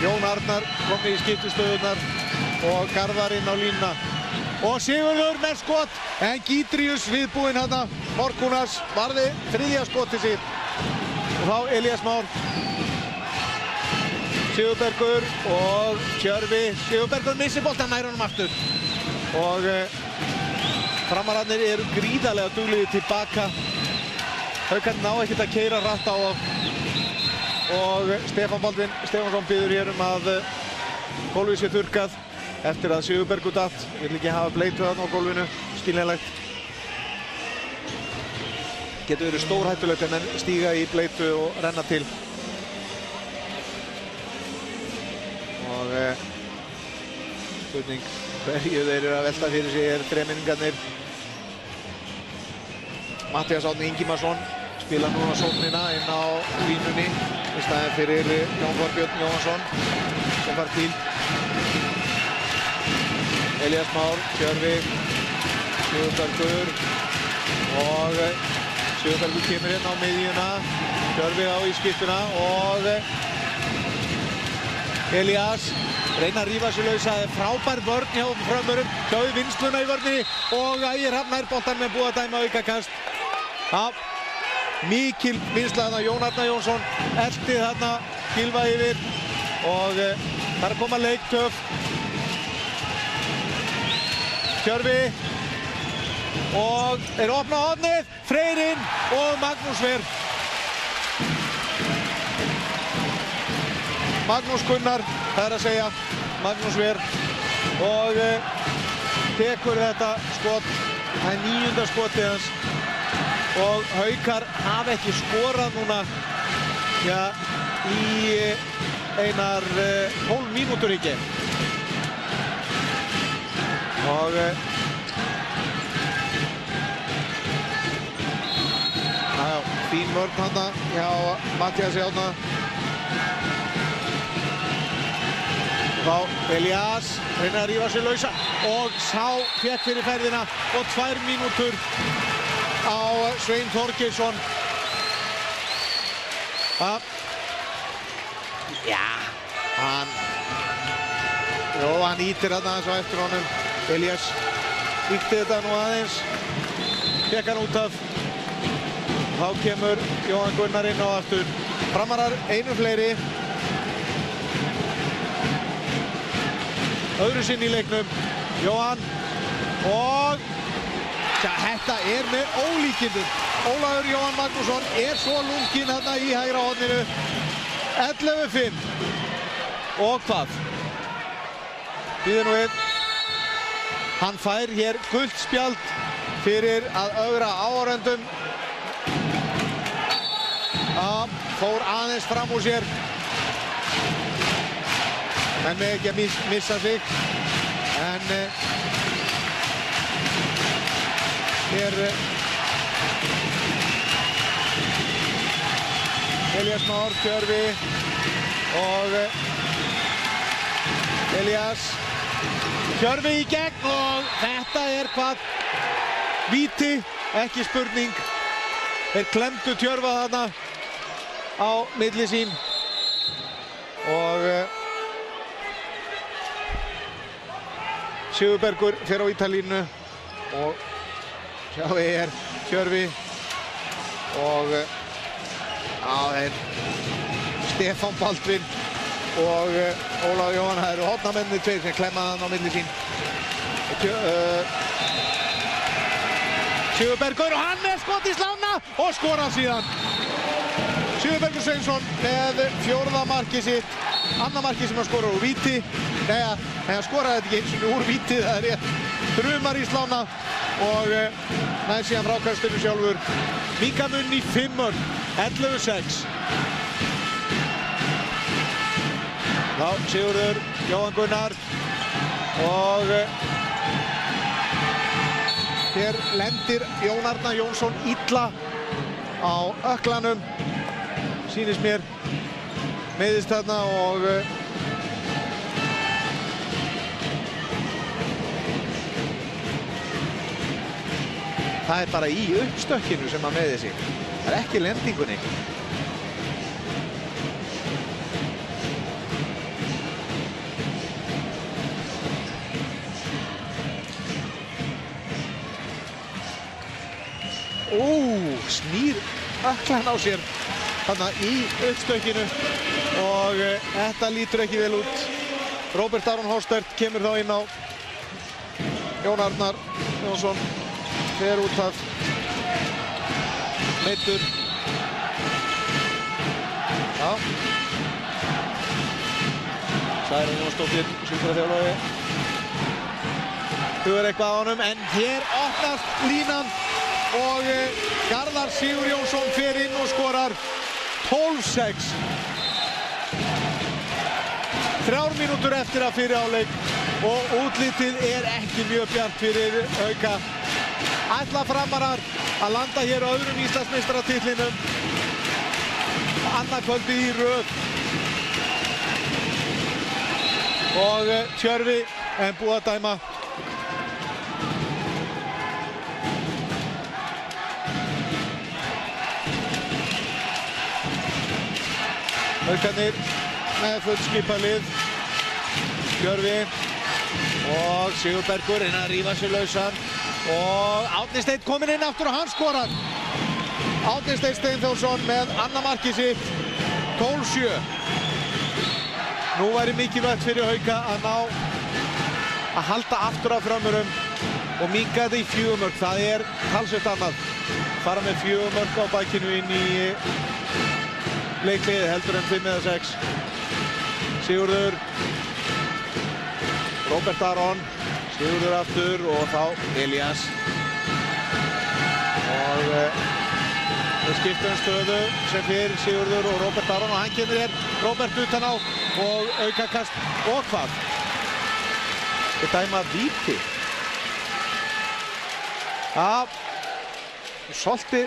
Jón Arnar komi í skiptustöðunar og Garðar inn á línuna. Og Sigurður með skot, en Gídrius viðbúinn hérna, Morkunas varði 3. skotið sitt. Og þá Elías Már, Sigurbergur og Tjörvi. Sigurbergur missir boltann, nær honum aftur. Og framararnir eru gríðarlega duglegir tilbaka. Haukarnir ná ekkert að keyra rætt á þá. Og Stefán Baldvin Stefánsson biður hér að gólfið sé þurrkað eftir að Sigurbergur datt. Vill ekki hafa bleitu þarna á gólfinu, skiljanlegt. Getur verið stórhættulegt en stíga í bleitu og renna til. Og spurning hverju þeir eru að velta fyrir sig þreminningarnir. Matthías Árni Ingimarsson spila núna sóknina inn á línunni í staðinn fyrir Jón Þorbjörn Jóhannsson sem fær til. Elías Már, Tjörvi, Sigurbergur og Sigurbergur kemur inn á miðjuna, Tjörvi á í skiptuna og Elías reyna að rífa sig lausa, frábær vörn hjá frömmurum, sjáðu vinsluna í vörninni og Ægir Hrafn boltann með búið að dæma aukakast. Já, mikil vinsla þarna, Jón Arnar Jónsson elti þarna, Gylfa yfir og það er að koma leiktöf. Tjörvi og er opnað hornið, Freyrin og Magnús Ver. Magnús Gunnar, það er að segja, Magnús Ver og tekur þetta skot, það er 9. skotið hans og Haukar hafa ekki skorað núna í einar 12 mínútur ekki. Og fín vörn þarna hjá Matthíasi Árna. Þá Elías reynir að rífa sig lausa og sá fékk fyrir ferðina og 2 mínútur á Svein Þorgeirsson. Hann ítir þarna aðeins á eftir honum. Elías íkti þetta nú aðeins, fékk hann út af. Þá kemur Jóhann Gunnar inn á aftur. Framarar einu fleiri. Öðru sinn í leiknum, Jóhann og þetta er með ólíkindum. Ólafur Jóhann Magnússon er svo lunginn þarna í hægra horninu. 11-5 og hvað? Bíðum nú við. Hann fær hér gult spjald fyrir að ögra áhorfendum. Fór aðeins fram úr sér. Menn með ekki að missa sig. En hér Elías Már, Tjörvi og Elías. Tjörvi í gegn og þetta er hvað? Víti, ekki spurning. Þeir klemdu Tjörva þarna á milli sín og Sigurbergur fer á Ítalínu og Sjá við Tjörvi og Stefán Baldvin og Ólafur Jóhann. Það eru hornamennir tveir sem klemma hann á milli sín. Sigurbergur og hann með skot í slána og skora síðan. Sigurbergur Sveinsson með 4. markið sitt, annað markið sem hann skorar úr víti. Nei, hann skoraði þetta ekki eins og úr víti, það er rétt. Þrumar í slána og næst síðan frákastinu sjálfur. Minka munn í 5 mörk, 11-6. Já, Sigurður, Jóhann Gunnar og hér lendir Jón Arnar Jónsson illa á ökklanum, sýnist mér, meiðist þarna og það er bara í uppstökkinu sem hann meiðir sig. Það er ekki lendingunni. Snýr ökklan á sér þarna í uppstökkinu og þetta lítur ekki vel út. Róbert Aron Hostert kemur þá inn á. Jón Arnar Jónsson fer út af meiddur. Já. Særún Jónsdóttir, sjúkraþjálfari. Hugur eitthvað á honum en hér opnast línan og Garðar Sigur Jónsson fer inn og skorar 12-6. 3 mínútur eftir að fyrri hálfleik og útlitið er ekki mjög bjart fyrir Hauka. Ætla Framarar að landa hér á öðrum Íslandsmeistaratitlinum annað kvöldið í röð. Og Tjörvi en búið að dæma. Haukarnir með fullskipað lið. Tjörvi og Sigurbergur inn að rífa sig lausan og Árni Steinn kominn inn aftur og hann skorar. Árni Steinn Steinþórsson með annað markið sitt, 12-7. Nú væri mikilvægt fyrir Hauka að ná að halda aftur af Frömmurum og minnka þetta í 4 mörk. Það er talsvert annað. Fara með 4 mörk á bakinu inn í leikliði heldur en 5 eða 6. Sigurður, Róbert Aron, Sigurður aftur og þá Elías. Og við skiptum stöðu sem fyrir Sigurður og Róbert Aron og hann kemur hér. Róbert utan á og aukakast og hvað? Við dæma víti. Já, svolítið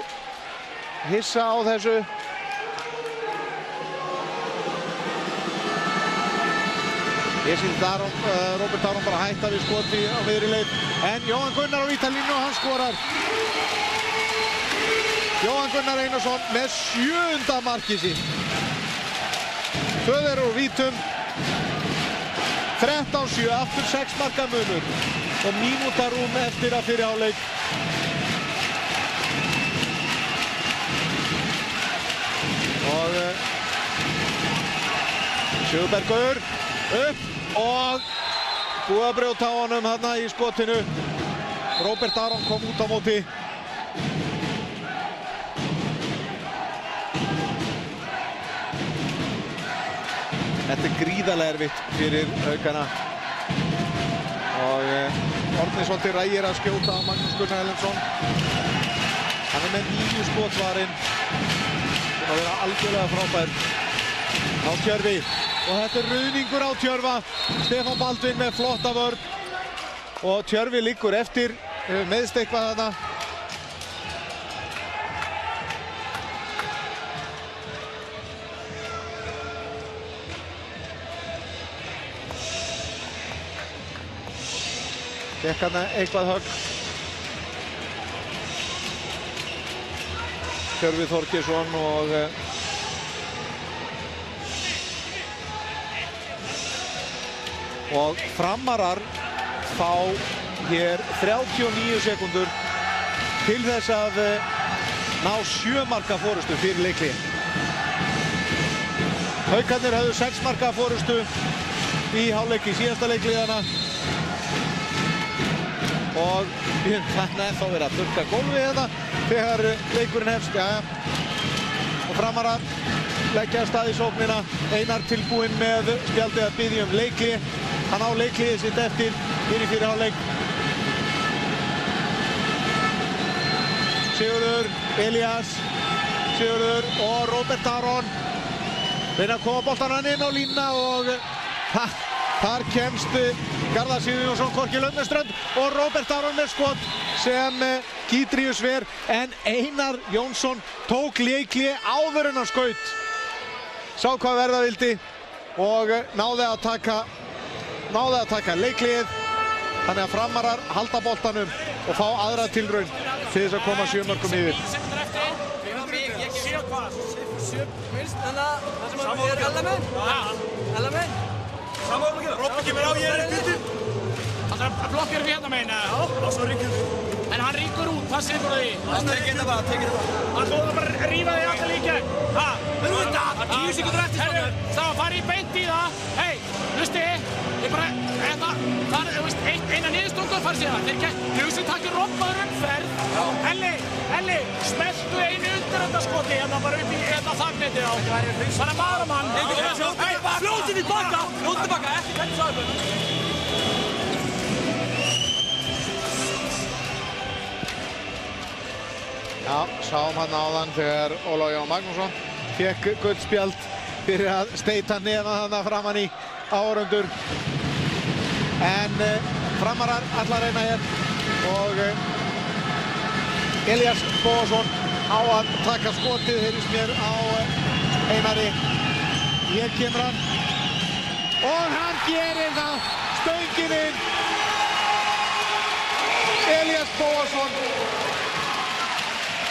hissa á þessu. Ég sýndi Róbert Aron bara hætta við skoti á miðri leið. En Jóhann Gunnar á vítalínu og hann skorar. Jóhann Gunnar Einarsson með 7. markið sitt. 2 þeirra úr vítum. 13-7, aftur 6 marka munur. Og mínúta rúm eftir að fyrri hálfleik. Og Sigurbergur upp og búið að brjóta á honum þarna í skotinu. Róbert Aron kom út á móti. Þetta er gríðarlega erfitt fyrir Haukana. Og Árni svolítið rægir að skjóta á Magnús Gunnar Erlendsson. Hann er með 9 skotvarinn. Það að vera algjörlega frábær á Tjörvi. Og þetta er ruðningur á Tjörva. Stefán Baldvin með flotta vörn. Og Tjörvi liggur eftir, meiðst eitthvað þarna. Gekk hann eitthvað högg. Tjörvi Þorgeirsson og Framarar fá hér 39 sekúndur til þess að ná 7 marka forystu fyrir leikliðin. Haukarnir höfðu 6 marka forystu í hálfleik í síðasta leikliðana og þannig er þá verið að þurrka gólfið hérna þegar leikurinn hefst. Og Framarar leggja af stað í sóknina. Einar tilbúinn með spjaldið að biðja leikhlé. Hann á leikliðið sitt eftir fyrir fyrri hálfleik. Sigurður, Elías, Sigurður og Róbert Aron reyna að koma boltann inn á línuna og þar kemst Garðar Sigurjónsson hvorki Laugneströnd og Róbert Aron með skot sem Gídríus ver en Einar Jónsson tók leikhlé áður en hann skaut. Sá hvað verða vildi og náði að taka leikhléið þannig að Framarar halda boltanum og fá aðra tilraun til þess að koma 7 mörkum yfir. Robby kemur á, ég er byttur. Það blokkar við hérna megin, og svo ríkur við. En hann ríkur út, hvað segir þú því? Tekið þetta bara. Hann þóða bara að rífa þig alltaf líka. Hörru þetta, 10 sekundur eftir svona. Það var farið í beint í það. Hei, hlusti, ég bara, það er eina niðurstungu að fara síðan. Þeir ekki, hugsi takkir Robbaður umferð. Elli, smeltu einu undir þetta skoti, hérna bara upp í þagnetið á. Bara Maramann. Fljótið tilbaka, ekki þetta sáðum. Já, sáum hann áðan þegar Ólafur Jón Magnússon fékk guldspjald fyrir að steita neðan þarna framan í áhorfendur. En Framarar ætla að reyna hér og Elías Bóasson á að taka skotið, heyrðist mér á Einari. Hér kemur hann og hann gerir það, stöngin inn. Elías Bóasson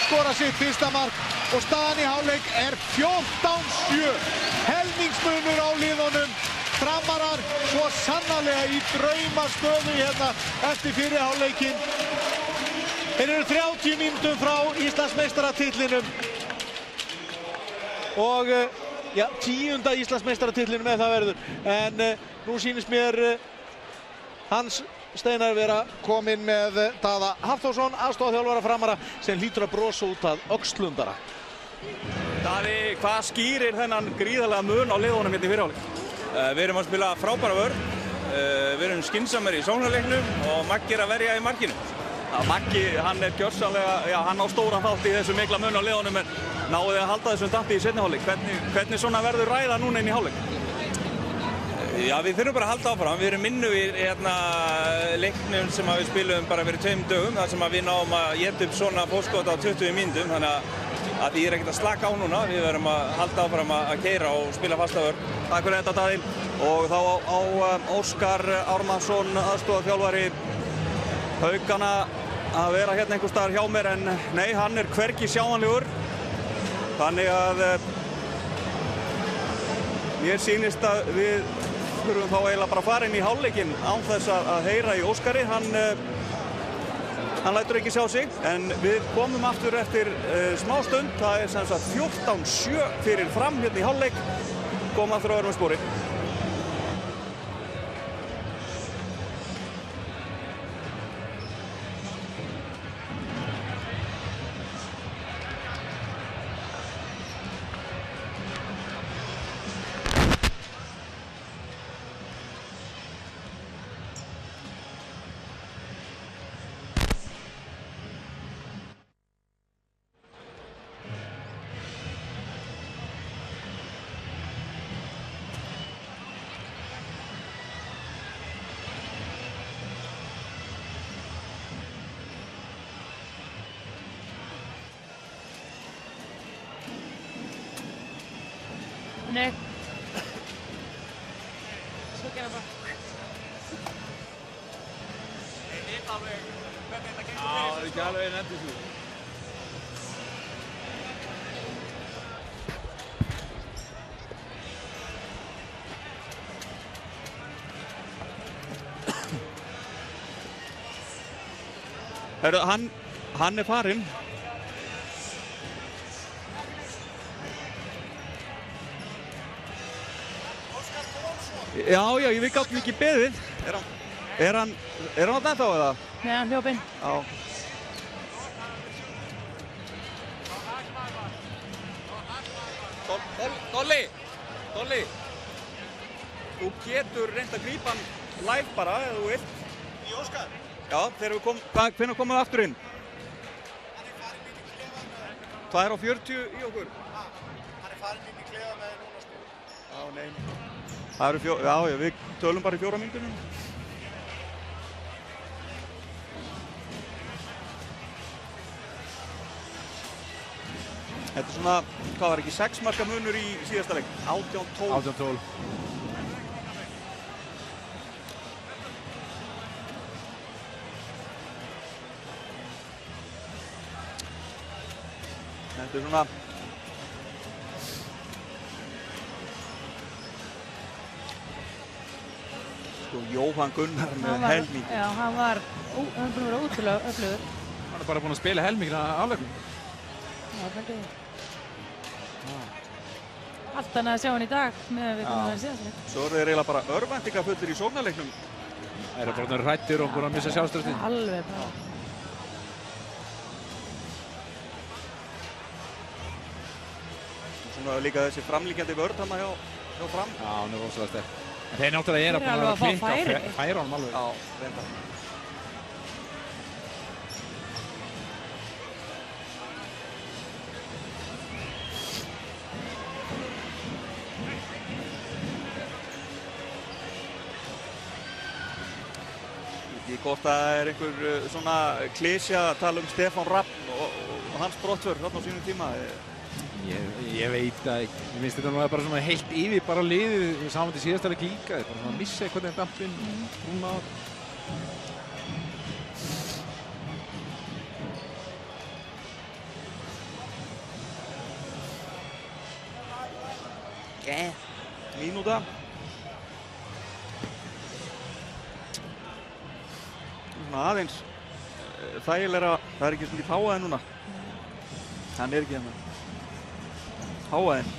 skora sitt fyrsta mark og staðan í hálfleik er 14-7. Helmingsmunur á liðunum. Framarar svo sannarlega í draumastöðu hérna eftir fyrri hálfleikinn. Þeir eru 30 mínútum frá Íslandsmeistaratitlinum og 10. Íslandsmeistaratitlinum ef það verður. En nú sýnist mér Hans Steinar vera kominn með Daða Hafþórsson, aðstoðarþjálfara Framara, sem hlýtur að brosa út að öxlum bara. Daði, hvað skýrir þennan gríðarlega mun á liðunum hérna í fyrri hálfleik? Við erum að spila frábæra vörn, við erum skynsamir í sóknarleiknum og Maggi er að verja í markinu. Maggi, hann er gjörsamlega, hann á stóran þátt í þessu mikla mun á liðunum en náði að halda þessum dampi í seinni hálfleik. Hvernig svona verður ræða núna inn í hálfleik? Já, við þurfum bara að halda áfram. Við erum minnugir leiknum sem við spilum bara fyrir 2 dögum, þar sem við náum að éta upp svona fótskot á 20 mínútum, þannig að því er ekkert að slaka á núna. Við verðum að halda áfram að keyra og spila fasta vörn. Takk fyrir þetta, Daði. Og þá á Óskar Ármannsson, aðstoðarþjálfari Haukana, að vera hérna einhvers staðar hjá mér, en nei, hann er hvergi sjáanlegur. Þannig að mér sýnist að við þurfum þá eiginlega bara að fara inn í hálfleikinn án þess að heyra í Óskari. Hann lætur ekki sjá sig, en við komum aftur eftir smá stund. Það er sem sagt 14-7 fyrir Fram hérna í hálfleik. Komum aftur á öðrum spori. Nei. Svo gera bara. Ég veit alveg hvernig þetta gengur fyrir. Já, það er ekki alveg nefnt þessu. Heyrðu, hann Hann farinn. Já, við gátum ekki beðið. Er hann ennþá eða? Nei, hann hljóp inn. Já. Dolli, þú getur reynt að grípa hann live bara, ef þú vilt. Í Óskar? Já, hvenær komum við aftur inn? Hann farinn inn í klefa með... 2:40 í okkur? Hann farinn inn í klefa með núna, sko. Já, nei. Það eru við tölum bara í 4 mínútur. Þetta svona, hvað var ekki, 6 marka munur í síðasta leik? 18-12. 18-12. Þetta svona... Sko, Jóhann Gunnar með helming. Já, hann var búinn að vera ótrúlega öflugur. Hann bara búinn að spila helmingina afleiknum. Já, veldig. Allt annað að sjá hann í dag með að við komum að vera síðast leik. Svo eru þeir eiginlega bara örvæntingafullir í sóknarleiknum. Það eru bara hrættir og búin að missa sjálfstraustið. Alveg bara. Svona líka þessi framlíkjandi vörð hann hjá Fram. Já, hann er rosalega sterk. En þeir náttúrulega búin að klikka og færa honum alveg. Já, reyndar. Hvort það er einhver svona klísja að tala Stefán Rapp og hans brottför þarna á sínum tíma. Ég veit að ég finnst þetta nú bara svona heilt yfir bara liðið saman til síðasta leik líka. Bara svona að missa eitthvað en dampinn núna. Mínúta. Aðeins þægilega, það er ekki svona háaðinn núna. Hann er ekki hérna. Háaðinn.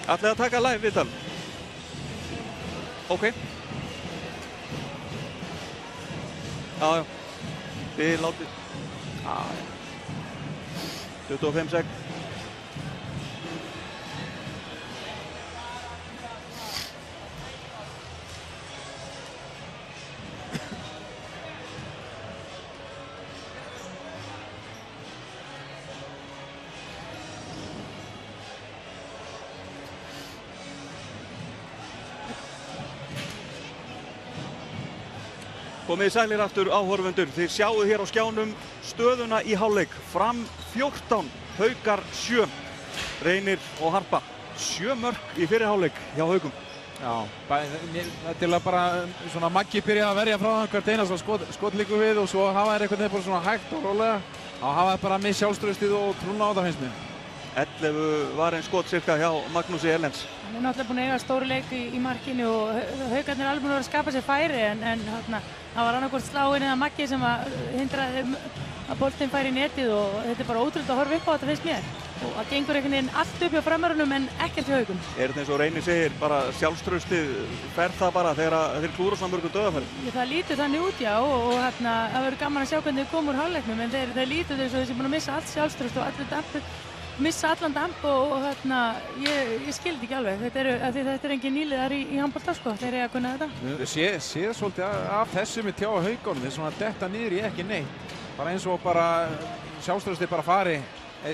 Ætlaði að taka live viðtal. Ok. Já. Við látið. 25 sek. Komið sælir aftur áhorfendur. Þið sjáuð hér á skjánum stöðuna í hálfleik. Fram 14, Haukar 7. Reynir og Harpa 7 mörk í fyrri hálfleik hjá Haukum. Já, þetta er bara svona Maggi byrjaði að verja frá hann hvert einasta skot líku við og svo hafa þær einhvern veginn bara svona hægt og rólega. Þá hafa þær bara með sjálfstraustið og trúna á það finnst mér. 11 var einn skot cirka hjá Magnúsi Erlends. Hann er náttúrulega búinn að eiga stóru leik í markinu og Haukarnir er alveg búin að vera að skapa sér færi en það var annarkvort sláinn eða Maggi sem að hindraði að boltinn færi í netið og þetta er bara ótrúlega að horfa upp á þetta finnst mér. Og það gengur einhvern veginn allt upp hjá Framarunum en ekkert hjá Haukum. Er þetta eins og Reynir segir, bara sjálfstraustið fer það bara þegar þeir klúra saman mörgum döðafæri? Það lítur þannig út, já, og það verður gaman að sjá hvernig þeir koma úr hálfleiknum en þeir lítur eins og þeir sem búin að missa allt sjálfstraust og allan damp og ég skildi ekki alveg. Þetta er engin nýliðar í handbolta, sko. Þeir eiga að kunna þetta. Sér svolítið af þessu með tjá Haukunum. Þeir svona detta niður í ekki neitt. Bara eins og bara sjálfstraustið bara fari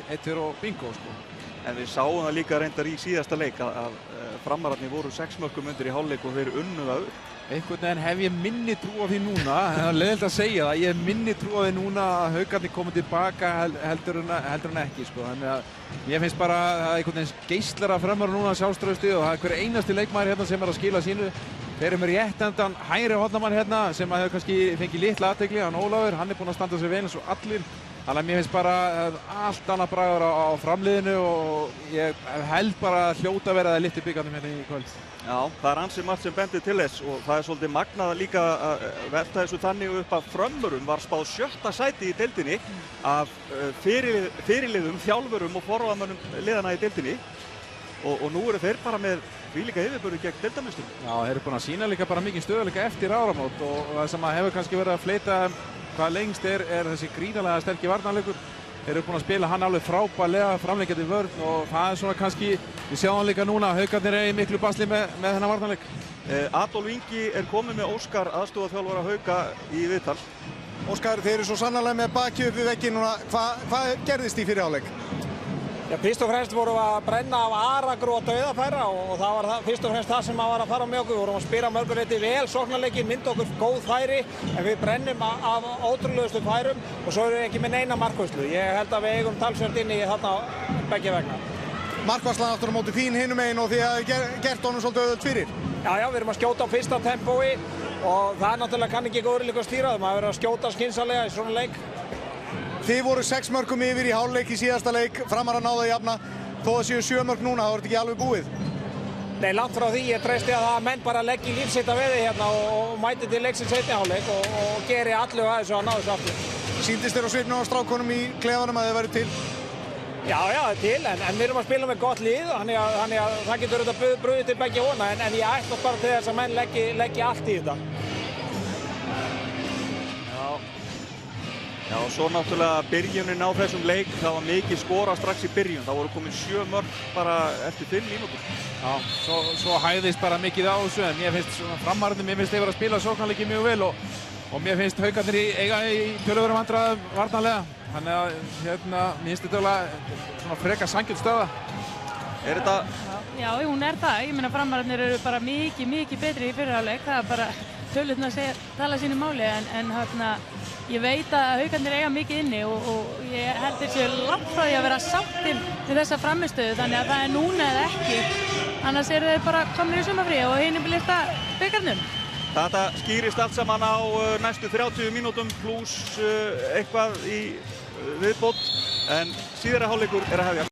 eittir og bingo, sko. En við sáum það líka reyndar í síðasta leik að Framararnir voru 6 mörkum undir í hálfleik og þeir unnu það upp. Einhvern veginn hef ég minni trú á því núna, það er leiðilegt að segja það, ég hef minni trú á því núna að Haukarnir komið tilbaka heldur en ekki, sko. Þannig að ég finnst bara að einhvern veginn geislar að Framarar núna sjálfstrausti og það er hver einasti leikmaður hérna sem er að skila sínu. Þeir eru með réttendan hægri hornamann hérna sem hefur kannski fengið litla athygli, hann Ólafur, hann er búinn að standa sig vel eins og allir. Þannig að mér finnst bara allt annað bragur á framliðinu og ég held bara að hljóta verið að lyfti byggarnum hérna í kvöld. Já, það er ansi margt sem bendir til þess og það er svolítið magnað líka að velta þessu þannig upp að Frömmurum var spáð 7. sæti í deildinni af fyrirliðum, þjálfurum og forvarðarmönnum liðana í deildinni og nú eru þeir bara með þvílíka yfirburði gegn deildarmeisturum. Já, þeir eru búin að sýna líka bara mikið stöðuleika eftir áramót og það sem hefur kannski verið að fleita hvað lengst er þessi gríðarlega sterki varnarleikur. Þeir eru búin að spila hann alveg frábærlega framlengjandi vörn og það er svona kannski, við sjáum líka núna að Haukarnir er í miklu basli með þennan varnarleik. Adolf Ingi er komið með Óskar aðstoðarþjálfara Hauka í viðtal. Óskar, þeir eru svo sannarlega með baki upp við vegginn núna. Hvað gerðist í fyrri hálfleik? Já, fyrst og fremst vorum við að brenna af aragrú og dauðafæra og það var fyrst og fremst það sem var að fara með okkur. Við vorum að spila mörguleiti vel sóknarleikinn, mynda okkur góð færi en við brennum af ótrúlegustu færum og svo erum við ekki með neina markvarslu. Ég held að við eigum talsvert inn í þarna begge vegna. Markvarslan aftur á móti þín hinum megin og þið hafið gert honum svolítið auðvelt fyrir. Já, við erum að skjóta á fyrsta tempói og það náttúrulega kann ekki góður líka að stýra þeim. Maður verður að skjóta skynsamlega í svona leik. Þið voru 6 mörgum yfir í hálfleik í síðasta leik, Framar að ná það að jafna. Þó það séu 7 mörg núna, þá er þetta ekki alveg búið. Nei, langt frá því. Ég treysti að það menn bara leggi líf sitt að veði hérna og mæti til leiksins seinni hálfleik og geri allu að þessu að ná þessu aftur. Sýndist þér á svipnum á strákunum í klefanum að þið væru til? Já, til, en við erum að spila með gott lið, þannig að það getur auðvitað brugðið til begge vona, en ég ætlast bara til þess að menn leggi allt í þetta. Já, og svo náttúrulega byrjunin á þessum leik, það var mikið skora strax í byrjun. Það voru komin 7 mörg bara eftir 5 mínútur. Já, svo hæðist bara mikið á þessu en mér finnst svona Framararnir, mér finnst þeir vera að spila sóknarleiki mjög vel og mér finnst Haukarnir eiga í töluverðum vandræðum varnarlega. Þannig að mér finnst þetta alveg svona frekar sanngjörn staða. Er þetta? Já, hún er það. Ég meina Framararnir eru bara mikið betri í fyrri hálfleik. Það er bara tölurnar tala sínu máli en ég veit að Haukarnir eiga mikið inni og ég held þessu langt frá því að vera sáttir til þessa frammistöðu þannig að það er núna eða ekki. Annars eru þeir bara komnir í sumarfrí og hinum vil lyfta bikarnum. Þetta skýrist allt saman á næstu 30 mínútum pluss eitthvað í viðbót en síðari hálfleikur er að hefjast.